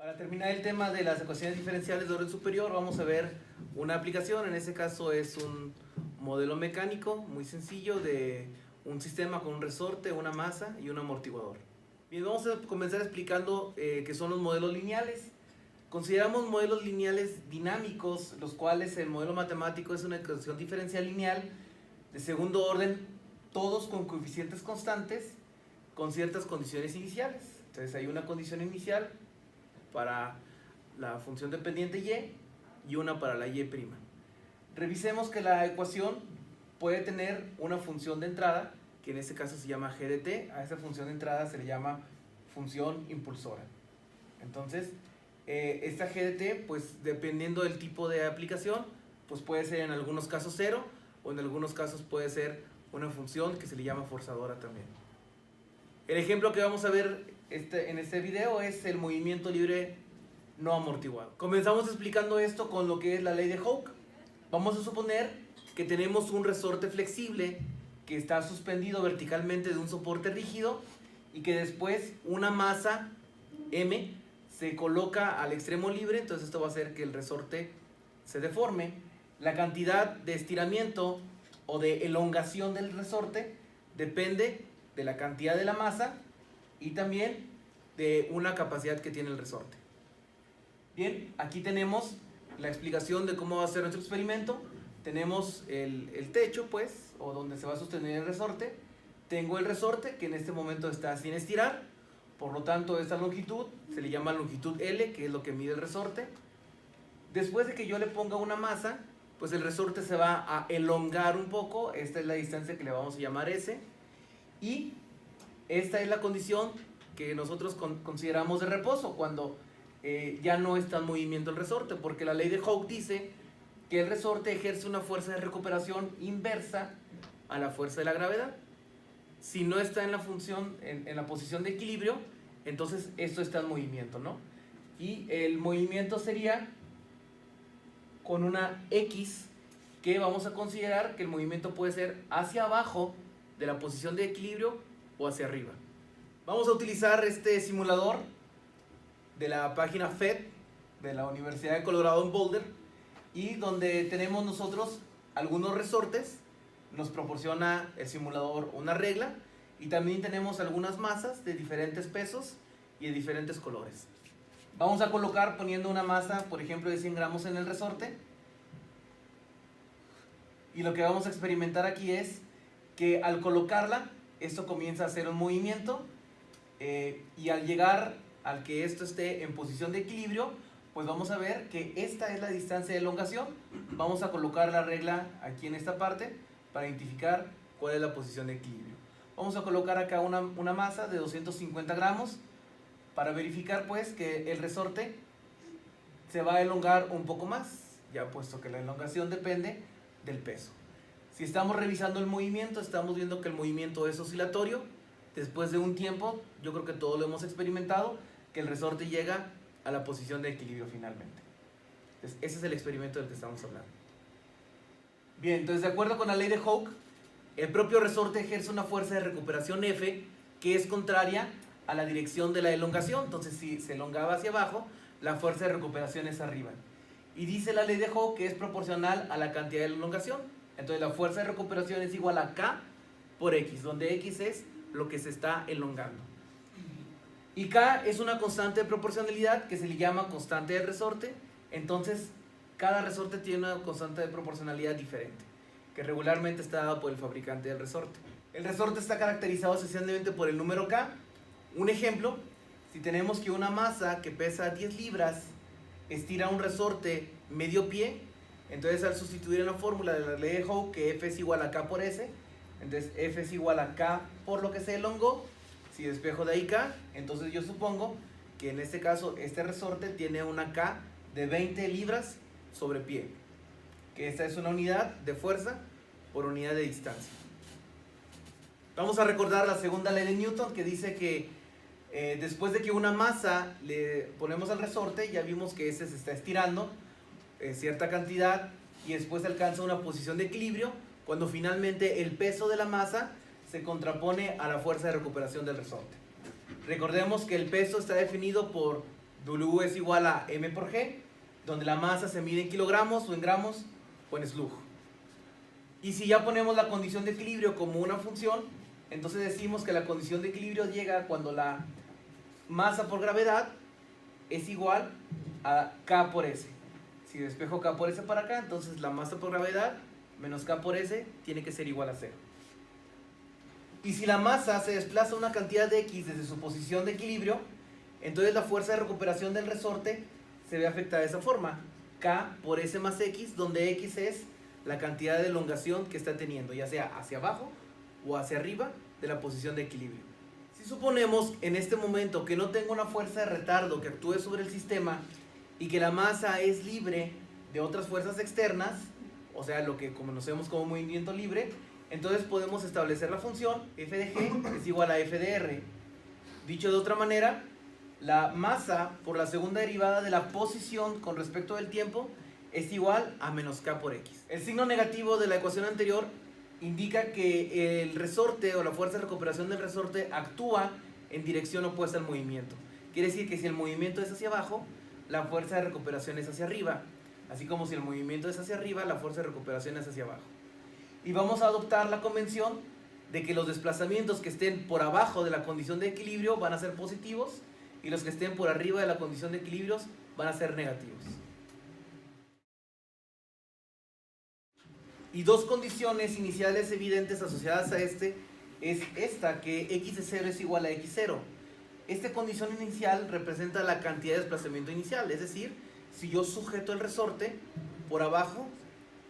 Para terminar el tema de las ecuaciones diferenciales de orden superior, vamos a ver una aplicación. En este caso es un modelo mecánico muy sencillo de un sistema con un resorte, una masa y un amortiguador. Bien, vamos a comenzar explicando qué son los modelos lineales. Consideramos modelos lineales dinámicos, los cuales el modelo matemático es una ecuación diferencial lineal de segundo orden, todos con coeficientes constantes, con ciertas condiciones iniciales. Entonces hay una condición inicial para la función dependiente y una para la y'. Revisemos que la ecuación puede tener una función de entrada, que en este caso se llama g de t. A esa función de entrada se le llama función impulsora. Entonces, esta g de t, pues dependiendo del tipo de aplicación, pues puede ser en algunos casos 0, o en algunos casos puede ser una función que se le llama forzadora también. El ejemplo que vamos a ver en este video es el movimiento libre no amortiguado. Comenzamos explicando esto con lo que es la ley de Hooke. Vamos a suponer que tenemos un resorte flexible que está suspendido verticalmente de un soporte rígido y que después una masa m se coloca al extremo libre. Entonces esto va a hacer que el resorte se deforme. La cantidad de estiramiento o de elongación del resorte depende de la cantidad de la masa y también de una capacidad que tiene el resorte. Bien, aquí tenemos la explicación de cómo va a ser nuestro experimento. Tenemos el techo, pues, o donde se va a sostener el resorte. Tengo el resorte que en este momento está sin estirar. Por lo tanto, esta longitud se le llama longitud L, que es lo que mide el resorte. Después de que yo le ponga una masa, pues el resorte se va a elongar un poco. Esta es la distancia que le vamos a llamar S. Y esta es la condición que nosotros consideramos de reposo, cuando ya no está en movimiento el resorte, porque la ley de Hooke dice que el resorte ejerce una fuerza de recuperación inversa a la fuerza de la gravedad. Si no está en la función, en la posición de equilibrio, entonces esto está en movimiento, ¿no? Y el movimiento sería con una X, que vamos a considerar que el movimiento puede ser hacia abajo de la posición de equilibrio o hacia arriba. Vamos a utilizar este simulador de la página FED de la Universidad de Colorado en Boulder, y donde tenemos nosotros algunos resortes. Nos proporciona el simulador una regla y también tenemos algunas masas de diferentes pesos y de diferentes colores. Vamos a colocar poniendo una masa, por ejemplo, de 100 gramos en el resorte, y lo que vamos a experimentar aquí es que al colocarla, esto comienza a hacer un movimiento, y al llegar al que esto esté en posición de equilibrio, pues vamos a ver que esta es la distancia de elongación. Vamos a colocar la regla aquí en esta parte para identificar cuál es la posición de equilibrio. Vamos a colocar acá una masa de 250 gramos para verificar pues que el resorte se va a elongar un poco más, ya puesto que la elongación depende del peso. Si estamos revisando el movimiento, estamos viendo que el movimiento es oscilatorio. Después de un tiempo, yo creo que todos lo hemos experimentado, que el resorte llega a la posición de equilibrio finalmente. Entonces, ese es el experimento del que estamos hablando. Bien, entonces de acuerdo con la ley de Hooke, el propio resorte ejerce una fuerza de recuperación F que es contraria a la dirección de la elongación. Entonces si se elongaba hacia abajo, la fuerza de recuperación es arriba. Y dice la ley de Hooke que es proporcional a la cantidad de elongación. Entonces la fuerza de recuperación es igual a K por X, donde X es lo que se está elongando. Y K es una constante de proporcionalidad que se le llama constante del resorte. Entonces cada resorte tiene una constante de proporcionalidad diferente, que regularmente está dada por el fabricante del resorte. El resorte está caracterizado esencialmente por el número K. Un ejemplo, si tenemos que una masa que pesa 10 libras estira un resorte medio pie, entonces al sustituir en la fórmula de la ley de Hooke que F es igual a K por S, entonces F es igual a K por lo que se elongó. Si despejo de ahí K, entonces yo supongo que en este caso este resorte tiene una K de 20 libras sobre pie, que esta es una unidad de fuerza por unidad de distancia. Vamos a recordar la segunda ley de Newton, que dice que después de que una masa le ponemos al resorte, ya vimos que ese se está estirando cierta cantidad y después alcanza una posición de equilibrio cuando finalmente el peso de la masa se contrapone a la fuerza de recuperación del resorte. Recordemos que el peso está definido por W es igual a M por G, donde la masa se mide en kilogramos o en gramos o en slug. Y si ya ponemos la condición de equilibrio como una función, entonces decimos que la condición de equilibrio llega cuando la masa por gravedad es igual a K por S. Si despejo K por S para acá, entonces la masa por gravedad menos K por S tiene que ser igual a 0. Y si la masa se desplaza una cantidad de X desde su posición de equilibrio, entonces la fuerza de recuperación del resorte se ve afectada de esa forma. K por S más X, donde X es la cantidad de elongación que está teniendo, ya sea hacia abajo o hacia arriba de la posición de equilibrio. Si suponemos en este momento que no tengo una fuerza de retardo que actúe sobre el sistema y que la masa es libre de otras fuerzas externas, o sea, lo que conocemos como movimiento libre, entonces podemos establecer la función f de g es igual a f de r. Dicho de otra manera, la masa por la segunda derivada de la posición con respecto del tiempo es igual a menos k por x. El signo negativo de la ecuación anterior indica que el resorte o la fuerza de recuperación del resorte actúa en dirección opuesta al movimiento. Quiere decir que si el movimiento es hacia abajo, la fuerza de recuperación es hacia arriba. Así como si el movimiento es hacia arriba, la fuerza de recuperación es hacia abajo. Y vamos a adoptar la convención de que los desplazamientos que estén por abajo de la condición de equilibrio van a ser positivos y los que estén por arriba de la condición de equilibrios van a ser negativos. Y dos condiciones iniciales evidentes asociadas a este es esta, que x de 0 es igual a x0. Esta condición inicial representa la cantidad de desplazamiento inicial, es decir, si yo sujeto el resorte por abajo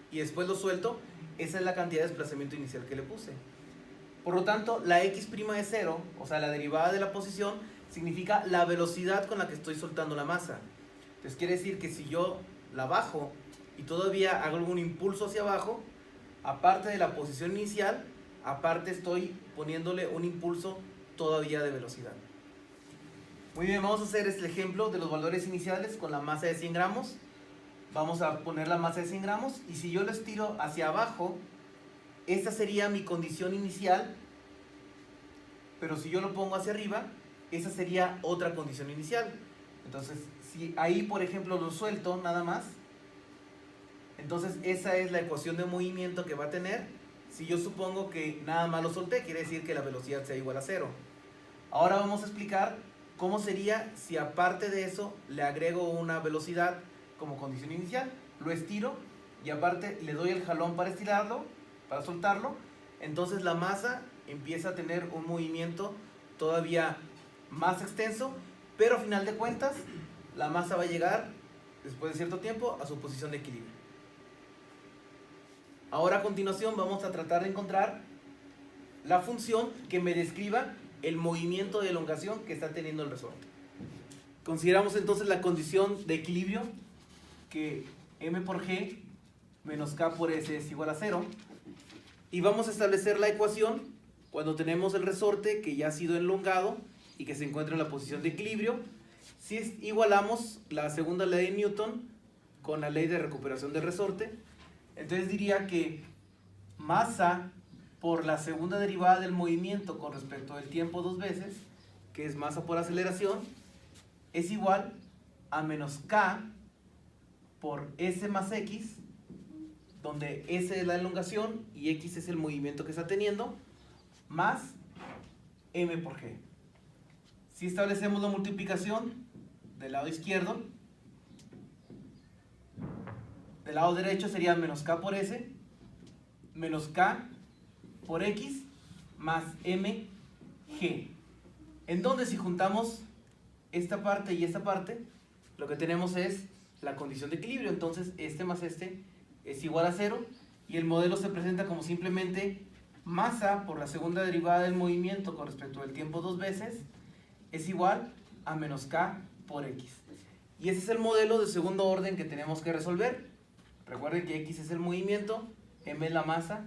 y después lo suelto, esa es la cantidad de desplazamiento inicial que le puse. Por lo tanto, la x' de 0, o sea, la derivada de la posición, significa la velocidad con la que estoy soltando la masa. Entonces quiere decir que si yo la bajo y todavía hago algún impulso hacia abajo, aparte de la posición inicial, aparte estoy poniéndole un impulso todavía de velocidad. Muy bien, vamos a hacer este ejemplo de los valores iniciales con la masa de 100 gramos. Vamos a poner la masa de 100 gramos y si yo lo estiro hacia abajo, esta sería mi condición inicial, pero si yo lo pongo hacia arriba, esa sería otra condición inicial. Entonces, si ahí, por ejemplo, lo suelto nada más, entonces esa es la ecuación de movimiento que va a tener. Si yo supongo que nada más lo solté, quiere decir que la velocidad sea igual a 0. Ahora vamos a explicar cómo sería si aparte de eso le agrego una velocidad como condición inicial. Lo estiro y aparte le doy el jalón para estirarlo, para soltarlo. Entonces la masa empieza a tener un movimiento todavía más extenso, pero a final de cuentas la masa va a llegar después de cierto tiempo a su posición de equilibrio. Ahora a continuación vamos a tratar de encontrar la función que me describa el movimiento de elongación que está teniendo el resorte. Consideramos entonces la condición de equilibrio, que m por g menos k por s es igual a 0, y vamos a establecer la ecuación cuando tenemos el resorte que ya ha sido elongado y que se encuentra en la posición de equilibrio, si igualamos la segunda ley de Newton con la ley de recuperación del resorte. Entonces diría que masa por la segunda derivada del movimiento con respecto del tiempo dos veces, que es masa por aceleración, es igual a menos k por s más x, donde s es la elongación y x es el movimiento que está teniendo, más m por g. Si establecemos la multiplicación del lado izquierdo, del lado derecho sería menos k por s, menos k por x, más mg. En donde si juntamos esta parte y esta parte, lo que tenemos es la condición de equilibrio. Entonces este más este es igual a 0 y el modelo se presenta como simplemente masa por la segunda derivada del movimiento con respecto del tiempo dos veces es igual a menos k por x. Y ese es el modelo de segundo orden que tenemos que resolver. Recuerden que x es el movimiento, m es la masa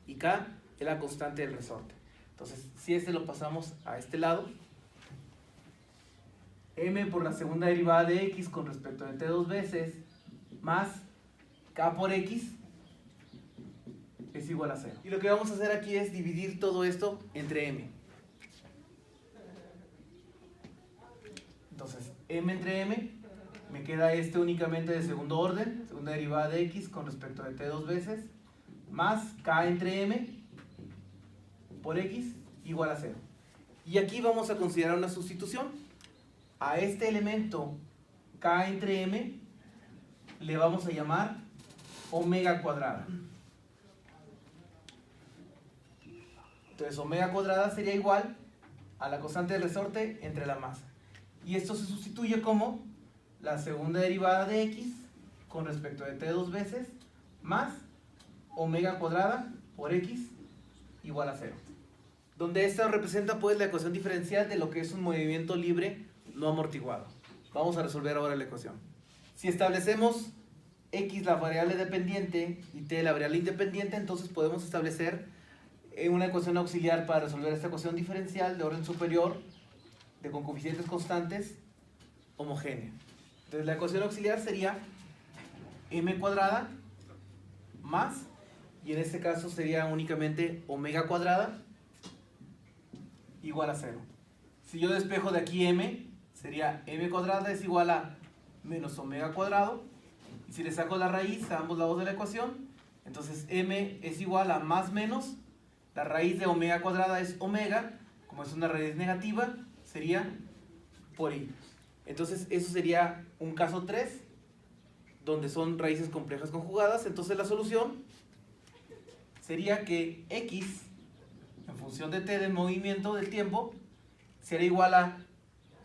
y k es la constante del resorte. Entonces, si este lo pasamos a este lado, m por la segunda derivada de x con respecto de t dos veces más k por x es igual a 0. Y lo que vamos a hacer aquí es dividir todo esto entre m. Entonces, m entre m, me queda este únicamente de segundo orden, segunda derivada de x con respecto de t dos veces, más k entre m por x igual a 0. Y aquí vamos a considerar una sustitución. A este elemento k entre m le vamos a llamar omega cuadrada. Entonces omega cuadrada sería igual a la constante del resorte entre la masa. Y esto se sustituye como la segunda derivada de x con respecto de t dos veces más omega cuadrada por x igual a 0. Donde esta representa pues la ecuación diferencial de lo que es un movimiento libre no amortiguado. Vamos a resolver ahora la ecuación. Si establecemos x la variable dependiente y t la variable independiente, entonces podemos establecer una ecuación auxiliar para resolver esta ecuación diferencial de orden superior con coeficientes constantes homogénea. Entonces la ecuación auxiliar sería m cuadrada más, y en este caso sería únicamente omega cuadrada igual a 0. Si yo despejo de aquí m, sería m cuadrada es igual a menos omega cuadrado, y si le saco la raíz a ambos lados de la ecuación, entonces m es igual a más menos, la raíz de omega cuadrada es omega, como es una raíz negativa, sería por i. Entonces eso sería un caso 3, donde son raíces complejas conjugadas. Entonces la solución sería que x, en función de t del movimiento del tiempo, será igual a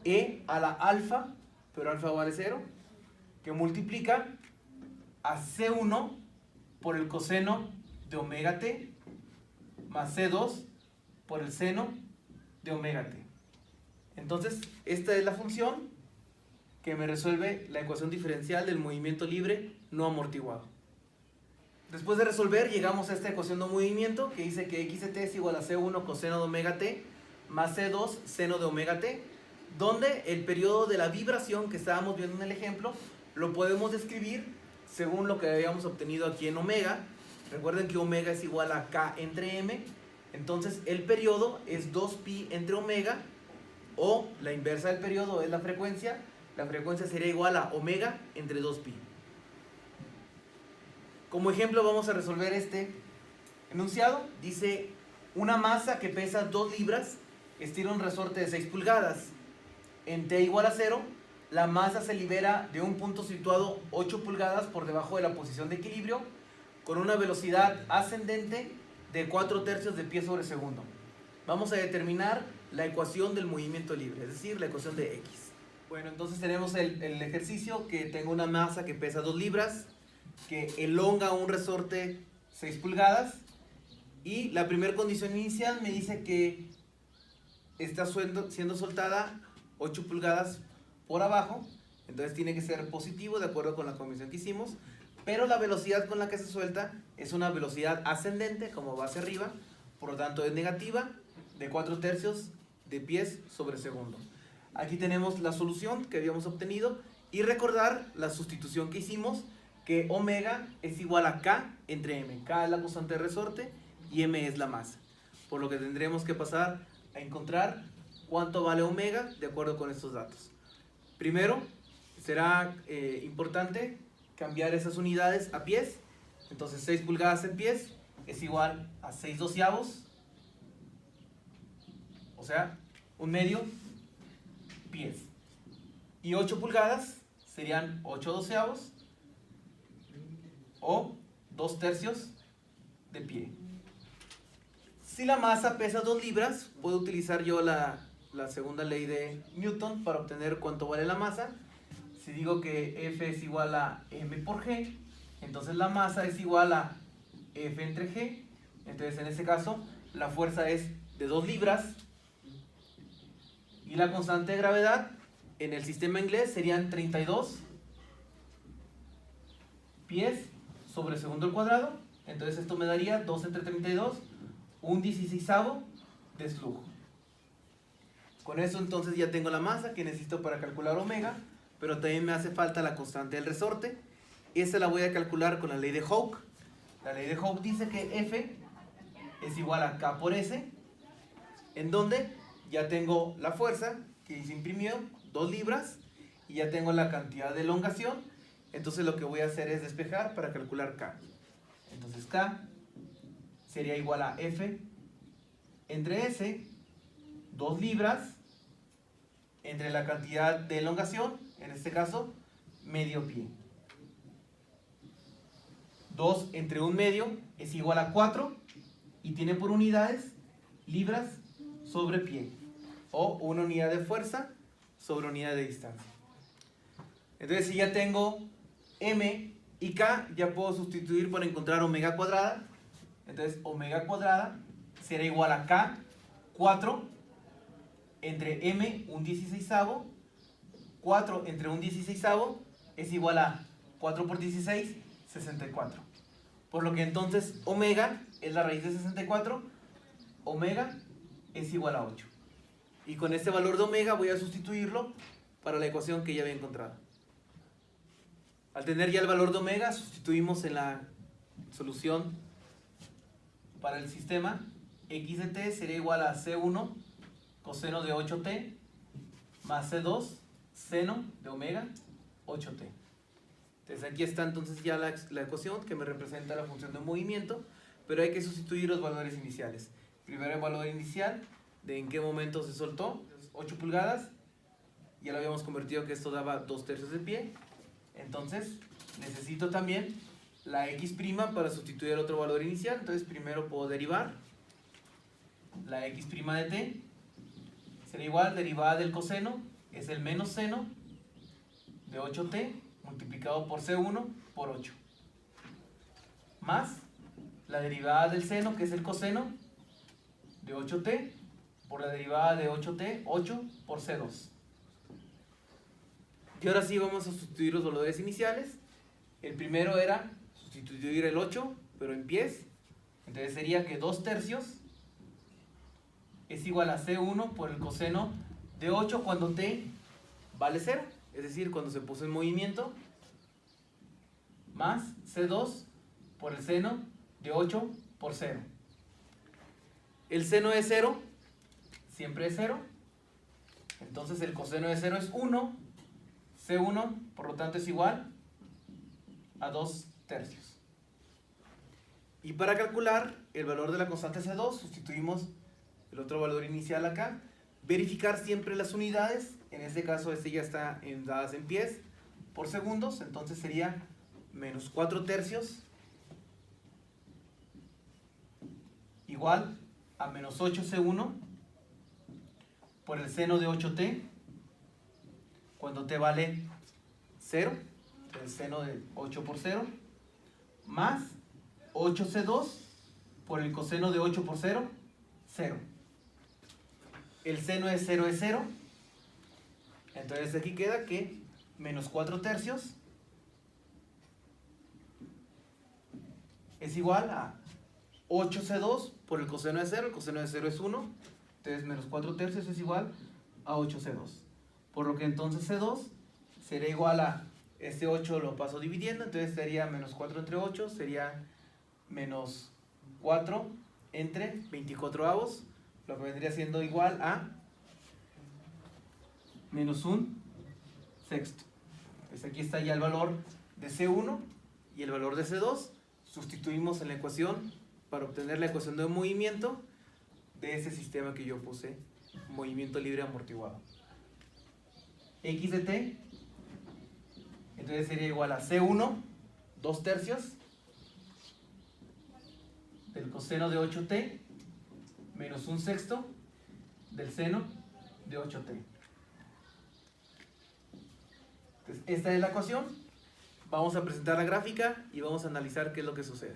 e a la alfa, pero alfa vale 0, que multiplica a c1 por el coseno de omega t más c2 por el seno de omega t. Entonces esta es la función que me resuelve la ecuación diferencial del movimiento libre no amortiguado. Después de resolver, llegamos a esta ecuación de movimiento que dice que x de t es igual a c1 coseno de omega t más c2 seno de omega t, donde el periodo de la vibración que estábamos viendo en el ejemplo lo podemos describir según lo que habíamos obtenido aquí en omega. Recuerden que omega es igual a k entre m, entonces el periodo es 2pi entre omega, o la inversa del periodo es la frecuencia sería igual a omega entre 2pi. Como ejemplo vamos a resolver este enunciado. Dice, una masa que pesa 2 libras estira un resorte de 6 pulgadas. En t igual a 0, la masa se libera de un punto situado 8 pulgadas por debajo de la posición de equilibrio, con una velocidad ascendente de 4/3 de pie sobre segundo. Vamos a determinar la ecuación del movimiento libre, es decir, la ecuación de x. Bueno, entonces tenemos el ejercicio que tengo una masa que pesa 2 libras, que elonga un resorte 6 pulgadas, y la primera condición inicial me dice que está siendo soltada 8 pulgadas por abajo, entonces tiene que ser positivo de acuerdo con la convención que hicimos, pero la velocidad con la que se suelta es una velocidad ascendente, como va hacia arriba, por lo tanto es negativa, de 4/3 de pies sobre segundo. Aquí tenemos la solución que habíamos obtenido, y recordar la sustitución que hicimos, que omega es igual a k entre m. K es la constante de resorte y m es la masa, por lo que tendremos que pasar a encontrar cuánto vale omega de acuerdo con estos datos. Primero será importante cambiar esas unidades a pies. Entonces 6 pulgadas en pies es igual a 6/12, o sea, 1/2 pies. Y 8 pulgadas serían 8/12 o 2/3 de pie. Si la masa pesa 2 libras, puedo utilizar yo la segunda ley de Newton para obtener cuánto vale la masa. Si digo que F es igual a m por g, entonces la masa es igual a F entre g. Entonces en este caso la fuerza es de 2 libras, y la constante de gravedad en el sistema inglés serían 32 pies sobre segundo al cuadrado. Entonces esto me daría 2 entre 32, un 16avo de flujo. Con eso entonces ya tengo la masa que necesito para calcular omega, pero también me hace falta la constante del resorte. Esa la voy a calcular con la ley de Hooke. La ley de Hooke dice que F es igual a K por S, en donde ya tengo la fuerza que se imprimió, 2 libras, y ya tengo la cantidad de elongación. Entonces lo que voy a hacer es despejar para calcular K. Entonces K sería igual a F entre S, 2 libras, entre la cantidad de elongación, en este caso, medio pie. 2 entre 1 medio es igual a 4 y tiene por unidades libras sobre pie, o una unidad de fuerza sobre unidad de distancia. Entonces, si ya tengo M y K, ya puedo sustituir por encontrar omega cuadrada. Entonces, omega cuadrada será igual a K, 4 entre M, un 16avo. 4 entre un 16avo es igual a 4 por 16, 64. Por lo que entonces omega es la raíz de 64. Omega es igual a 8. Y con este valor de omega voy a sustituirlo para la ecuación que ya había encontrado. Al tener ya el valor de omega, sustituimos en la solución para el sistema. X de t sería igual a C1 coseno de 8t más C2 seno de omega 8t. Entonces aquí está entonces ya la ecuación que me representa la función de movimiento, pero hay que sustituir los valores iniciales. Primero el valor inicial de en qué momento se soltó, 8 pulgadas, ya lo habíamos convertido que esto daba 2/3 de pie. Entonces necesito también la x' para sustituir el otro valor inicial. Entonces primero puedo derivar la x' de t, será igual derivada del coseno, es el menos seno de 8t multiplicado por C1 por 8, más la derivada del seno, que es el coseno de 8t, por la derivada de 8t, 8 por C2. Y ahora sí vamos a sustituir los valores iniciales. El primero era sustituir el 8, pero en pies. Entonces sería que 2/3 es igual a C1 por el coseno de 8 cuando t vale 0. Es decir, cuando se puso en movimiento, más C2 por el seno de 8 por 0. El seno de 0 siempre es 0. Entonces el coseno de 0 es 1. C1, por lo tanto, es igual a 2/3. Y para calcular el valor de la constante C2, sustituimos el otro valor inicial acá. Verificar siempre las unidades. En este caso, este ya está dadas en pies por segundos. Entonces sería menos 4/3 igual a menos 8C1 por el seno de 8t cuando t vale 0, el seno de 8 por 0, más 8C2 por el coseno de 8 por 0, 0. El seno de 0 es 0, entonces aquí queda que menos 4/3 es igual a 8C2 por el coseno de 0, el coseno de 0 es 1, entonces menos 4/3 es igual a 8C2. Por lo que entonces C2 sería igual a, este 8 lo paso dividiendo, entonces sería menos 4 entre 8, sería menos 4 entre 24avos, lo que vendría siendo igual a menos 1/6. Pues aquí está ya el valor de C1 y el valor de C2. Sustituimos en la ecuación para obtener la ecuación de movimiento de ese sistema que yo puse, movimiento libre amortiguado. X de t, entonces sería igual a C1, 2/3 del coseno de 8t menos 1/6 del seno de 8t. Entonces, esta es la ecuación. Vamos a presentar la gráfica y vamos a analizar qué es lo que sucede.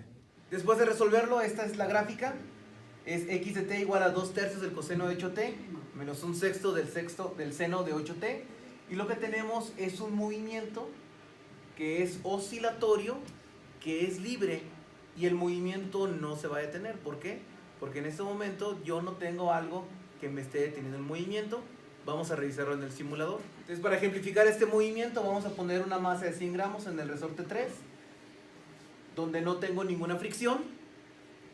Después de resolverlo, esta es la gráfica. Es x de t igual a 2/3 del coseno de 8t menos 1/6 del seno de 8t. Y lo que tenemos es un movimiento que es oscilatorio, que es libre, y el movimiento no se va a detener. ¿Por qué? Porque en este momento yo no tengo algo que me esté deteniendo el movimiento. Vamos a revisarlo en el simulador. Entonces, para ejemplificar este movimiento, vamos a poner una masa de 100 gramos en el resorte 3, donde no tengo ninguna fricción.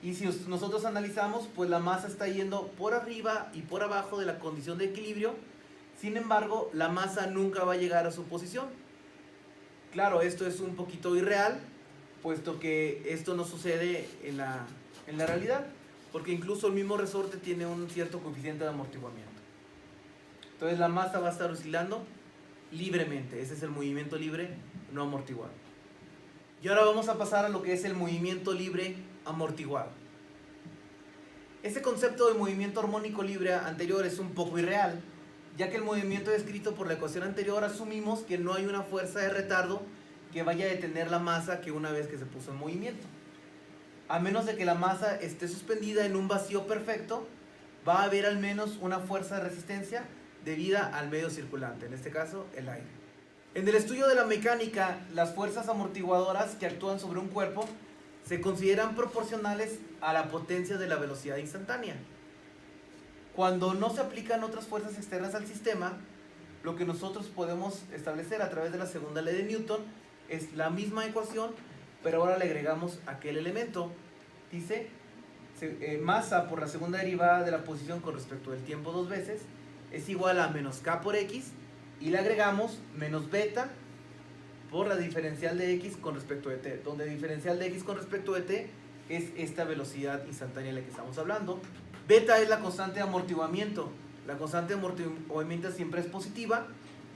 Y si nosotros analizamos, pues la masa está yendo por arriba y por abajo de la condición de equilibrio. Sin embargo, la masa nunca va a llegar a su posición. Claro, esto es un poquito irreal, puesto que esto no sucede en la realidad, porque incluso el mismo resorte tiene un cierto coeficiente de amortiguamiento. Entonces la masa va a estar oscilando libremente. Ese es el movimiento libre no amortiguado. Y ahora vamos a pasar a lo que es el movimiento libre amortiguado. Este concepto de movimiento armónico libre anterior es un poco irreal, ya que el movimiento descrito por la ecuación anterior asumimos que no hay una fuerza de retardo que vaya a detener la masa que una vez que se puso en movimiento. A menos de que la masa esté suspendida en un vacío perfecto, va a haber al menos una fuerza de resistencia debida al medio circulante, en este caso el aire. En el estudio de la mecánica, las fuerzas amortiguadoras que actúan sobre un cuerpo se consideran proporcionales a la potencia de la velocidad instantánea. Cuando no se aplican otras fuerzas externas al sistema, lo que nosotros podemos establecer a través de la segunda ley de Newton es la misma ecuación, pero ahora le agregamos aquel elemento. Dice, masa por la segunda derivada de la posición con respecto del tiempo dos veces es igual a menos k por x, y le agregamos menos beta por la diferencial de x con respecto de t, donde diferencial de x con respecto de t es esta velocidad instantánea de la que estamos hablando. Beta es la constante de amortiguamiento. La constante de amortiguamiento siempre es positiva,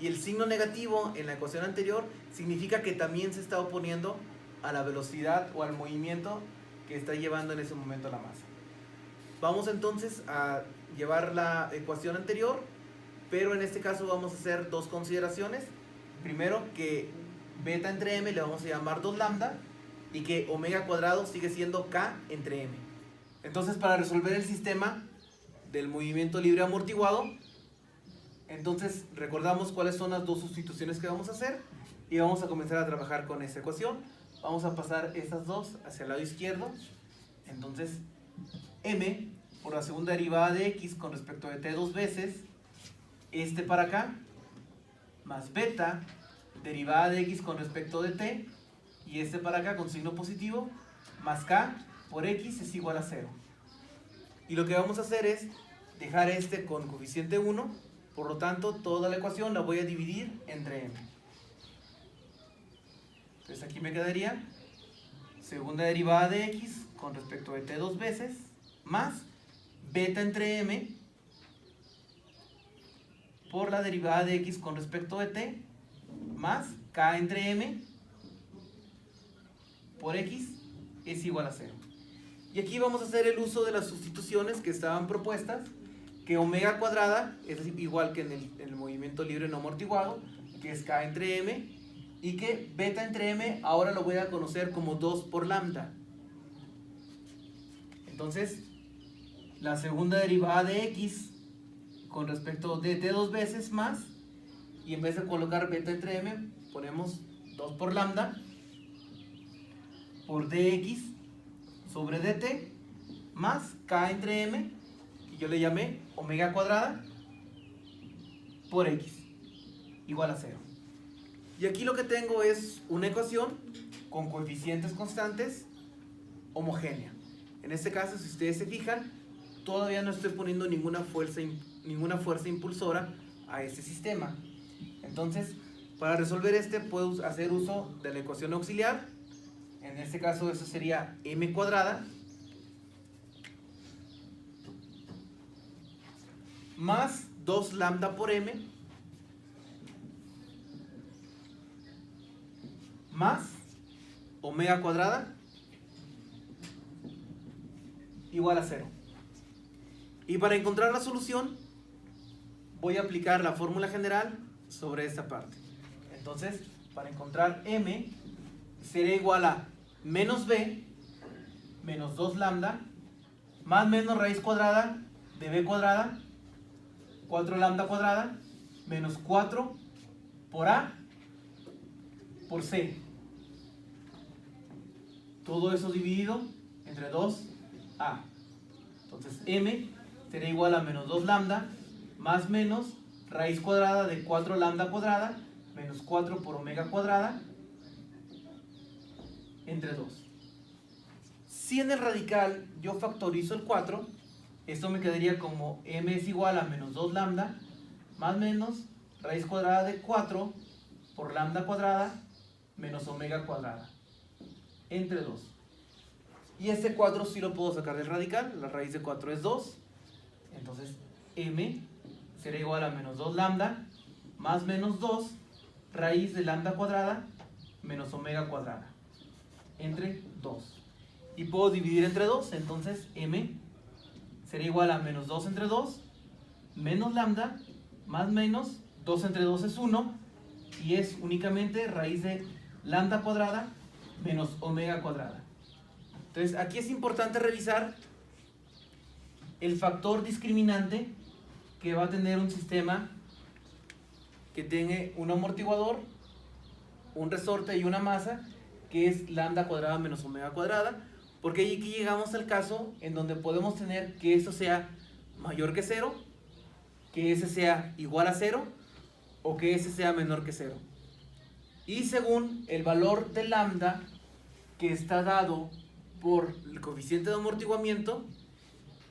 y el signo negativo en la ecuación anterior significa que también se está oponiendo a la velocidad o al movimiento que está llevando en ese momento la masa. Vamos entonces a llevar la ecuación anterior, pero en este caso vamos a hacer dos consideraciones. Primero, que beta entre m le vamos a llamar 2 lambda, y que omega cuadrado sigue siendo k entre m. Entonces, para resolver el sistema del movimiento libre amortiguado, entonces recordamos cuáles son las dos sustituciones que vamos a hacer, y vamos a comenzar a trabajar con esta ecuación. Vamos a pasar estas dos hacia el lado izquierdo. Entonces, m por la segunda derivada de x con respecto de t dos veces, este para acá, más beta derivada de x con respecto de t, y este para acá con signo positivo, más k por x es igual a 0. Y lo que vamos a hacer es dejar este con coeficiente 1, por lo tanto toda la ecuación la voy a dividir entre m. Entonces aquí me quedaría segunda derivada de x con respecto de t dos veces, más beta entre m por la derivada de x con respecto de t, más k entre m por x es igual a 0. Y aquí vamos a hacer el uso de las sustituciones que estaban propuestas, que omega cuadrada es igual que en el movimiento libre no amortiguado, que es k entre m, y que beta entre m ahora lo voy a conocer como 2 por lambda. Entonces, la segunda derivada de x con respecto de t dos veces más, y en vez de colocar beta entre m, ponemos 2 por lambda por dx sobre dt más k entre m, y yo le llamé omega cuadrada por x igual a 0. Y aquí lo que tengo es una ecuación con coeficientes constantes homogénea. En este caso, si ustedes se fijan, todavía no estoy poniendo ninguna fuerza impulsora a este sistema. Entonces, para resolver este puedo hacer uso de la ecuación auxiliar. En este caso eso sería m cuadrada más 2 lambda por m más omega cuadrada igual a 0. Y para encontrar la solución voy a aplicar la fórmula general sobre esta parte. Entonces, para encontrar m sería igual a menos b menos 2 lambda más menos raíz cuadrada de b cuadrada 4 lambda cuadrada menos 4 por a por c. Todo eso dividido entre 2a. Entonces m será igual a menos 2 lambda más menos raíz cuadrada de 4 lambda cuadrada menos 4 por omega cuadrada entre 2. Si en el radical yo factorizo el 4, esto me quedaría como m es igual a menos 2 lambda más menos raíz cuadrada de 4 por lambda cuadrada menos omega cuadrada entre 2. Y este 4 sí lo puedo sacar del radical, la raíz de 4 es 2, entonces m será igual a menos 2 lambda más menos 2 raíz de lambda cuadrada menos omega cuadrada entre 2. Y puedo dividir entre 2, entonces m será igual a menos 2 entre 2 menos lambda más menos 2 entre 2 es 1 y es únicamente raíz de lambda cuadrada menos omega cuadrada. Entonces aquí es importante revisar el factor discriminante que va a tener un sistema que tenga un amortiguador, un resorte y una masa, que es lambda cuadrada menos omega cuadrada, porque aquí llegamos al caso en donde podemos tener que esto sea mayor que 0, que ese sea igual a 0 o que ese sea menor que 0. Y según el valor de lambda que está dado por el coeficiente de amortiguamiento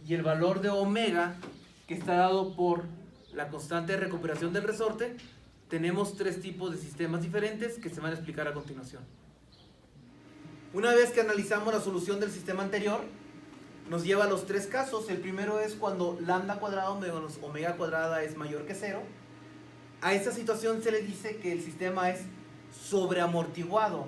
y el valor de omega que está dado por la constante de recuperación del resorte, tenemos tres tipos de sistemas diferentes que se van a explicar a continuación. Una vez que analizamos la solución del sistema anterior, nos lleva a los tres casos. El primero es cuando lambda cuadrado menos omega cuadrada es mayor que 0. A esta situación se le dice que el sistema es sobreamortiguado,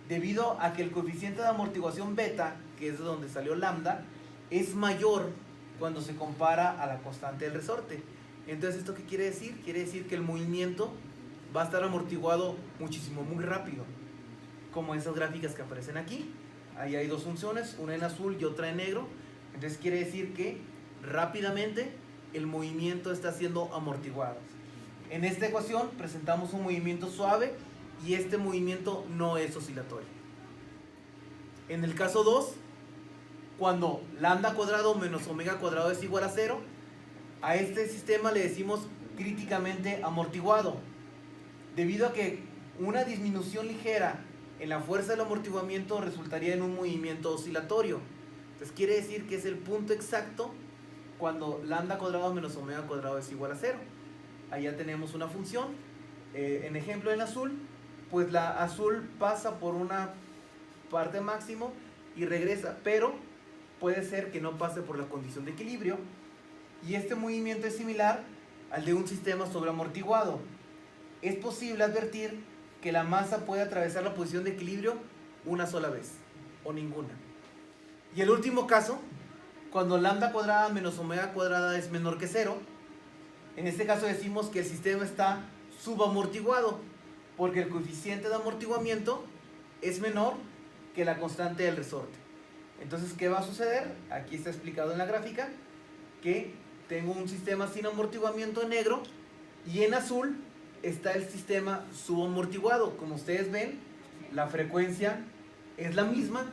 debido a que el coeficiente de amortiguación beta, que es de donde salió lambda, es mayor cuando se compara a la constante del resorte. Entonces, ¿esto qué quiere decir? Quiere decir que el movimiento va a estar amortiguado muchísimo, muy rápido, como esas gráficas que aparecen aquí. Ahí hay dos funciones, una en azul y otra en negro. Entonces quiere decir que rápidamente el movimiento está siendo amortiguado. En esta ecuación presentamos un movimiento suave y este movimiento no es oscilatorio. En el caso 2, cuando lambda cuadrado menos omega cuadrado es igual a 0, a este sistema le decimos críticamente amortiguado, debido a que una disminución ligera en la fuerza del amortiguamiento resultaría en un movimiento oscilatorio. Entonces quiere decir que es el punto exacto cuando lambda cuadrado menos omega cuadrado es igual a 0. Allá tenemos una función. En ejemplo en azul, pues la azul pasa por una parte máximo y regresa, pero puede ser que no pase por la condición de equilibrio. Y este movimiento es similar al de un sistema sobreamortiguado. Es posible advertir que la masa puede atravesar la posición de equilibrio una sola vez o ninguna. Y el último caso, cuando lambda cuadrada menos omega cuadrada es menor que 0, en este caso decimos que el sistema está subamortiguado, porque el coeficiente de amortiguamiento es menor que la constante del resorte. Entonces, ¿qué va a suceder? Aquí está explicado en la gráfica que tengo un sistema sin amortiguamiento en negro y en azul está el sistema subamortiguado. Como ustedes ven, la frecuencia es la misma,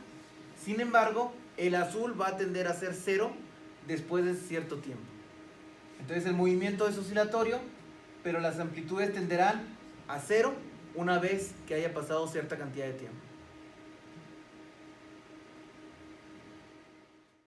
sin embargo, el azul va a tender a ser 0 después de cierto tiempo. Entonces el movimiento es oscilatorio, pero las amplitudes tenderán a 0 una vez que haya pasado cierta cantidad de tiempo.